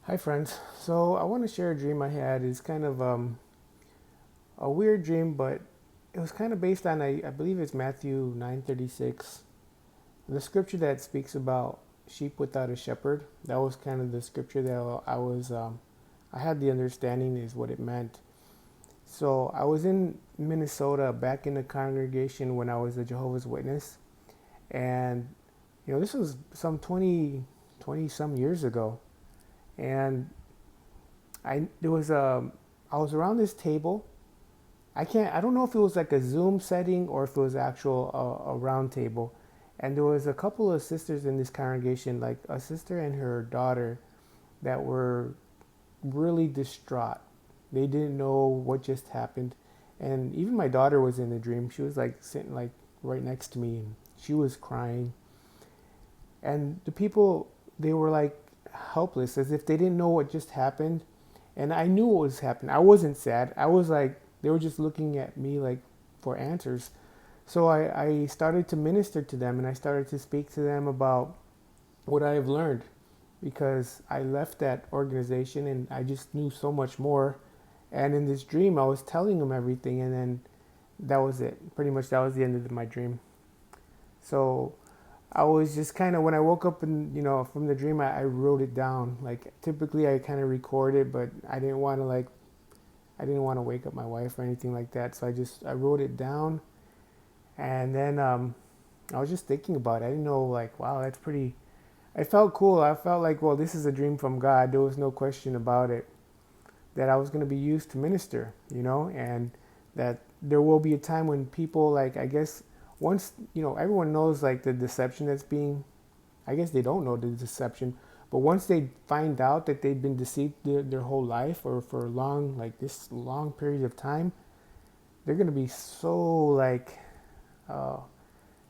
Hi friends. So I want to share a dream I had. It's kind of a weird dream, but it was kind of based on I believe it's Matthew 9:36, the scripture that speaks about sheep without a shepherd. That was kind of the scripture that I had the understanding is what it meant. So I was in Minnesota back in the congregation when I was a Jehovah's Witness, and this was some 20 some years ago, and I was around this table. I don't know if it was like a Zoom setting or if it was actual a round table, and there was a couple of sisters in this congregation, like a sister and her daughter, that were really distraught. They didn't know what just happened, and even my daughter was in the dream. She was like sitting like right next to me, and she was crying. And the people, they were like helpless, as if they didn't know what just happened. And I knew what was happening. I wasn't sad. I was like, they were just looking at me like for answers. So I started to minister to them, and I started to speak to them about what I have learned, because I left that organization and I just knew so much more. And in this dream, I was telling them everything, and then that was it. Pretty much that was the end of my dream. So I was just kind of, when I woke up and from the dream, I wrote it down. Like typically I kind of record it, but I didn't want to wake up my wife or anything like that. So I wrote it down, and then I was just thinking about it. I didn't know, like, wow, that's pretty. I felt cool. I felt like, well, this is a dream from God. There was no question about it that I was going to be used to minister, and that there will be a time when people, like, I guess once everyone knows like the deception that's being, I guess they don't know the deception, but once they find out that they've been deceived their whole life or for long, like this long period of time, they're gonna be so like, uh,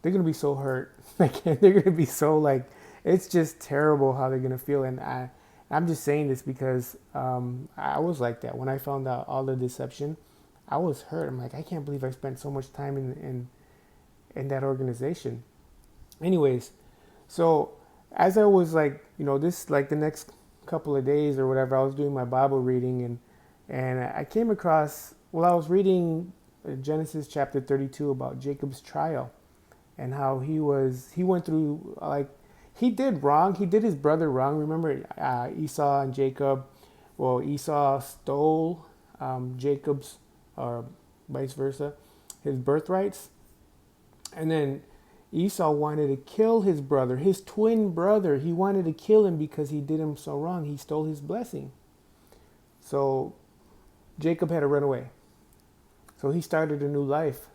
they're gonna be so hurt. Like they're gonna be so like, it's just terrible how they're gonna feel. And I'm just saying this because I was like that when I found out all the deception. I was hurt. I'm like, I can't believe I spent so much time in that organization. Anyways, so as I was like, this like the next couple of days or whatever, I was doing my Bible reading, and I came across, well, I was reading Genesis chapter 32 about Jacob's trial, and how he went through, like, he did wrong. He did his brother wrong. Remember Esau and Jacob? Well, Esau stole Jacob's, or vice versa, his birthrights. And then Esau wanted to kill his brother, his twin brother. He wanted to kill him because he did him so wrong. He stole his blessing. So Jacob had to run away. So he started a new life,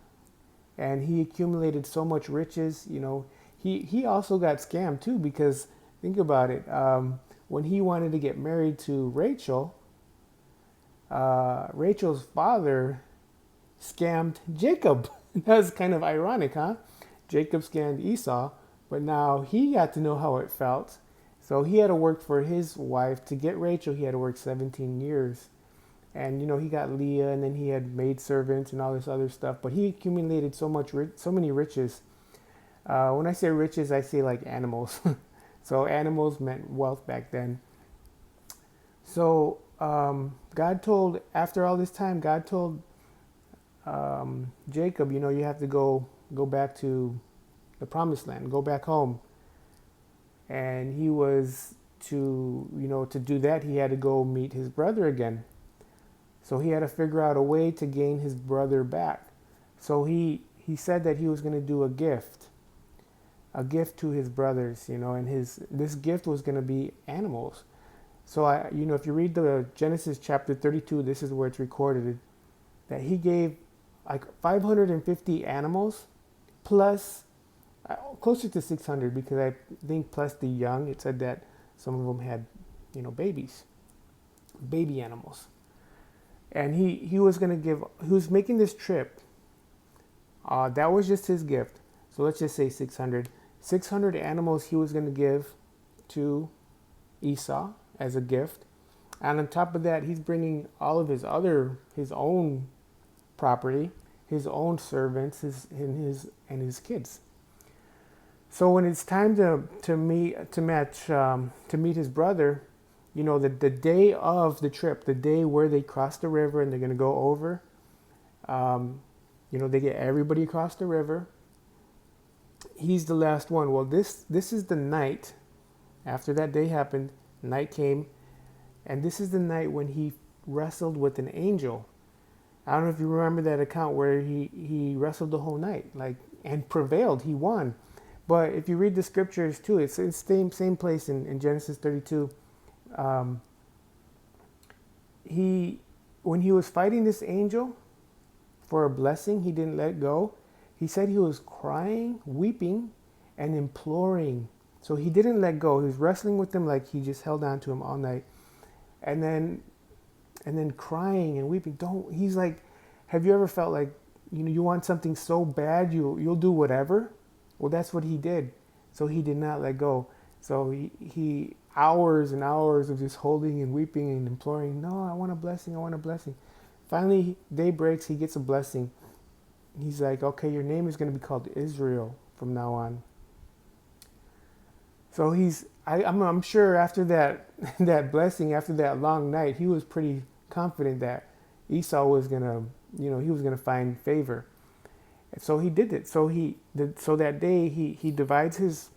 and he accumulated so much riches. He also got scammed too, because think about it. When he wanted to get married to Rachel, Rachel's father scammed Jacob. That was kind of ironic, huh? Jacob scammed Esau, but now he got to know how it felt. So he had to work for his wife. To get Rachel, he had to work 17 years. And he got Leah, and then he had maidservants and all this other stuff. But he accumulated so many riches. When I say riches, I say like animals. So animals meant wealth back then. So God told, after all this time, God told Jacob, you have to go back to the promised land, go back home. And he was to do that, he had to go meet his brother again. So he had to figure out a way to gain his brother back. So he said that he was going to do a gift to his brothers, and this gift was going to be animals. So if you read the Genesis chapter 32, this is where it's recorded that he gave like 550 animals, plus closer to 600, because I think plus the young. It said that some of them had, babies, baby animals. And he was going to give, he was making this trip. That was just his gift. So let's just say 600 animals he was going to give to Esau as a gift. And on top of that, he's bringing all of his own property, his own servants, his kids. So when it's time to meet his brother, the day of the trip, the day where they cross the river and they're going to go over, um, they get everybody across the river. He's the last one. Well, this is the night after that day happened. Night came, and this is the night when he wrestled with an angel. I don't know if you remember that account where he wrestled the whole night, like, and prevailed. He won. But if you read the scriptures too, it's the same place in Genesis 32. Um, when he was fighting this angel for a blessing, he didn't let go. He said he was crying, weeping, and imploring. So he didn't let go. He was wrestling with him like he just held on to him all night. And then crying and weeping. He's like, have you ever felt like, you want something so bad, you'll do whatever? Well, that's what he did. So he did not let go. So he hours and hours of just holding and weeping and imploring, no, I want a blessing, I want a blessing. Finally, day breaks, he gets a blessing. He's like, okay, your name is going to be called Israel from now on. So I'm sure after that that blessing, after that long night, he was pretty confident that Esau was gonna, he was gonna find favor. And so he did it. So that day he divides his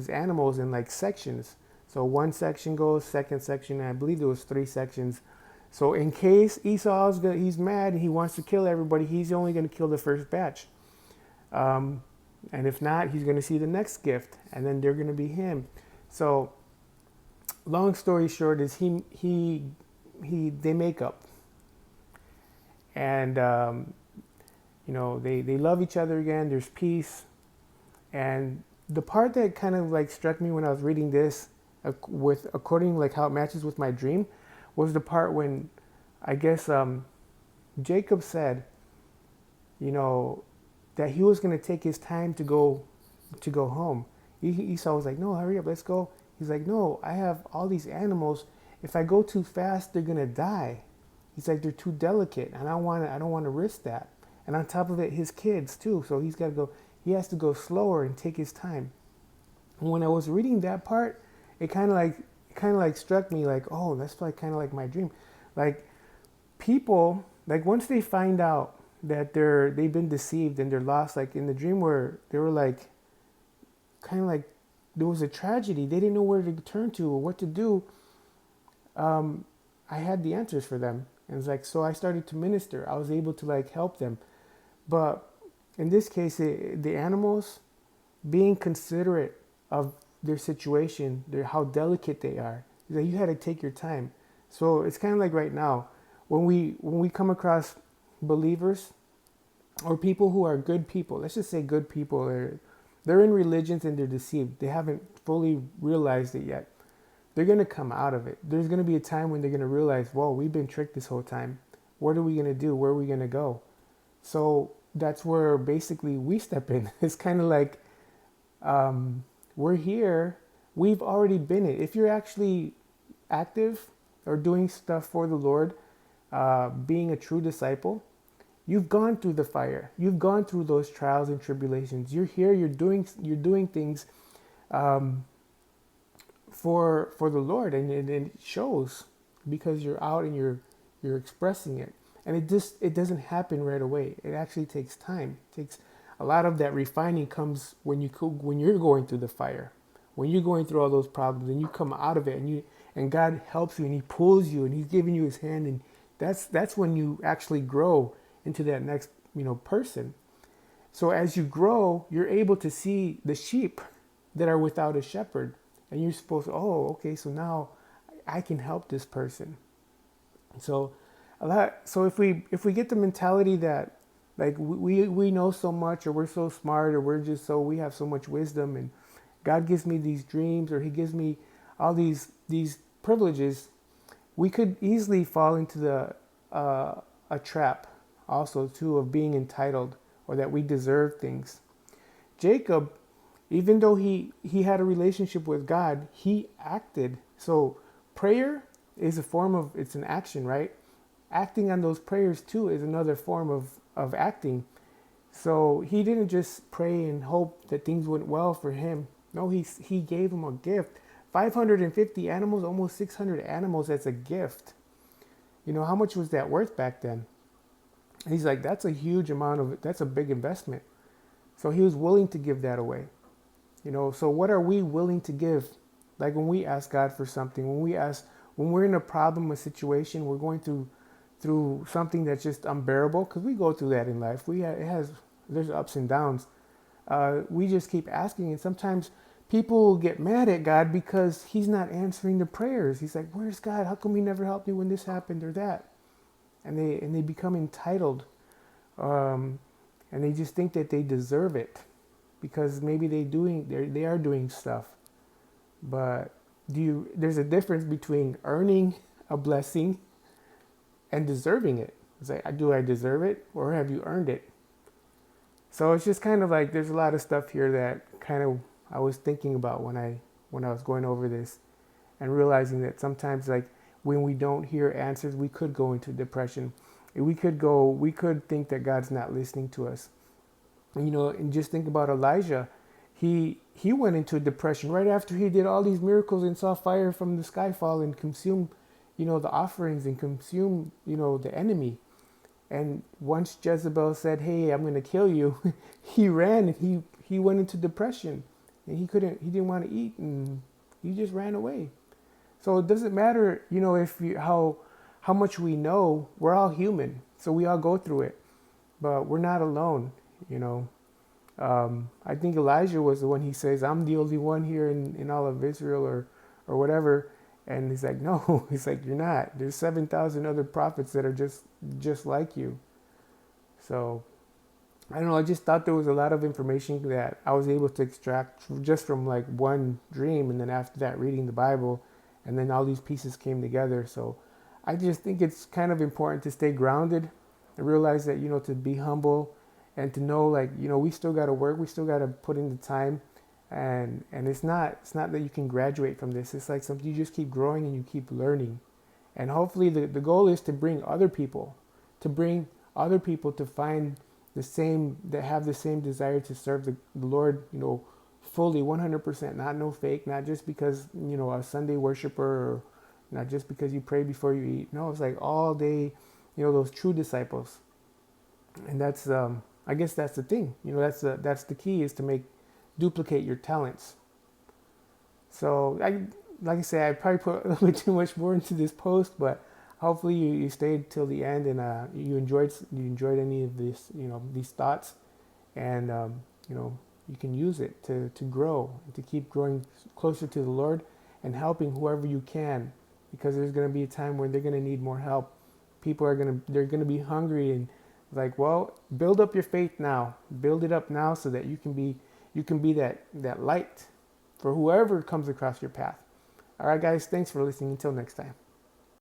animals in like sections. So one section goes, second section, and I believe there was 3 sections. So in case he's mad and he wants to kill everybody, he's only going to kill the first batch. And if not, he's going to see the next gift, and then they're going to be him. So long story short is they make up, and they love each other again. There's peace. And the part that kind of like struck me when I was reading this, according like how it matches with my dream, was the part when I guess Jacob said, that he was going to take his time to go home. Esau was like, no, hurry up, let's go. He's like, no, I have all these animals. If I go too fast, they're going to die. He's like, they're too delicate, and I don't want to risk that. And on top of it, his kids too. So he has to go slower and take his time. And when I was reading that part, it kind of like struck me like, oh, that's like kind of like my dream. Like people, like once they find out that they've been deceived and they're lost, like in the dream where they were like, kind of like there was a tragedy. They didn't know where to turn to or what to do. I had the answers for them. And it's like, so I started to minister. I was able to like help them. But in this case, the animals, being considerate of their situation, how delicate they are, that you had to take your time. So it's kind of like right now, when we come across believers or people who are good people, let's just say good people, they're in religions and they're deceived. They haven't fully realized it yet. They're going to come out of it. There's going to be a time when they're going to realize, whoa, we've been tricked this whole time. What are we going to do? Where are we going to go? So that's where basically we step in. It's kind of like we're here. We've already been it. If you're actually active or doing stuff for the Lord, being a true disciple, you've gone through the fire. You've gone through those trials and tribulations. You're here. You're doing things for the Lord, and it shows because you're out and you're expressing it. And it doesn't happen right away. It actually takes time. It takes a lot of that refining comes when you're going through the fire, when you're going through all those problems, and you come out of it, and God helps you and He pulls you and He's giving you His hand, and that's when you actually grow into that next person. So as you grow, you're able to see the sheep that are without a shepherd, and you're supposed to, okay, so now I can help this person. So if we get the mentality that like we know so much, or we're so smart, or we have so much wisdom, and God gives me these dreams, or He gives me all these privileges, we could easily fall into a trap also too of being entitled, or that we deserve things. Jacob, even though he had a relationship with God, he acted. So prayer is it's an action, right? Acting on those prayers too is another form of acting. So he didn't just pray and hope that things went well for him. No, he gave him a gift 550 animals, almost 600 animals as a gift. You know, how much was that worth back then? And he's like, that's a huge amount of it. That's a big investment. So he was willing to give that away. You know, so what are we willing to give? Like when we ask God for something, when we're in a problem, a situation, we're going through something that's just unbearable, because we go through that in life. There's ups and downs. We just keep asking, and sometimes people get mad at God because He's not answering the prayers. He's like, "Where's God? How come He never helped me when this happened or that?" And they become entitled, and they just think that they deserve it because maybe they are doing stuff. But there's a difference between earning a blessing and deserving it. It's like, do I deserve it, or have you earned it? So it's just kind of like there's a lot of stuff here that kind of I was thinking about when I was going over this, and realizing that sometimes, like, when we don't hear answers, we could go into depression. We could think that God's not listening to us. You know, and just think about Elijah. He went into depression right after he did all these miracles and saw fire from the sky fall and consume, you know, the offerings and consume, you know, the enemy. And once Jezebel said, "Hey, I'm going to kill you," he ran, and he went into depression, and he didn't want to eat, and he just ran away. So it doesn't matter, you know, how much we know. We're all human, so we all go through it, but we're not alone, you know. I think Elijah was the one. He says, "I'm the only one here in all of Israel," or whatever. And he's like, "No," he's like, "You're not. There's 7,000 other prophets that are just like you." So I don't know. I just thought there was a lot of information that I was able to extract just from like one dream, and then after that, reading the Bible, and then all these pieces came together. So I just think it's kind of important to stay grounded and realize that, you know, to be humble, and to know, like, you know, we still got to work, we still got to put in the time, and it's not that you can graduate from this. It's like something you just keep growing and you keep learning, and hopefully the goal is to bring other people, to find that have the same desire to serve the Lord, you know, fully, 100%, not no fake, not just because, you know, a Sunday worshiper, or not just because you pray before you eat. No, it's like all day, you know, those true disciples. And that's I guess that's the thing, you know, that's the key, is to duplicate your talents. So like I say, I probably put a little bit too much more into this post, but hopefully you stayed till the end, and you enjoyed any of this, you know, these thoughts, and you know, you can use it to grow, and to keep growing closer to the Lord, and helping whoever you can, because there's going to be a time when they're going to need more help. They're going to be hungry, and like, well, build up your faith now. Build it up now, so that you can be that light for whoever comes across your path. All right, guys, thanks for listening. Until next time.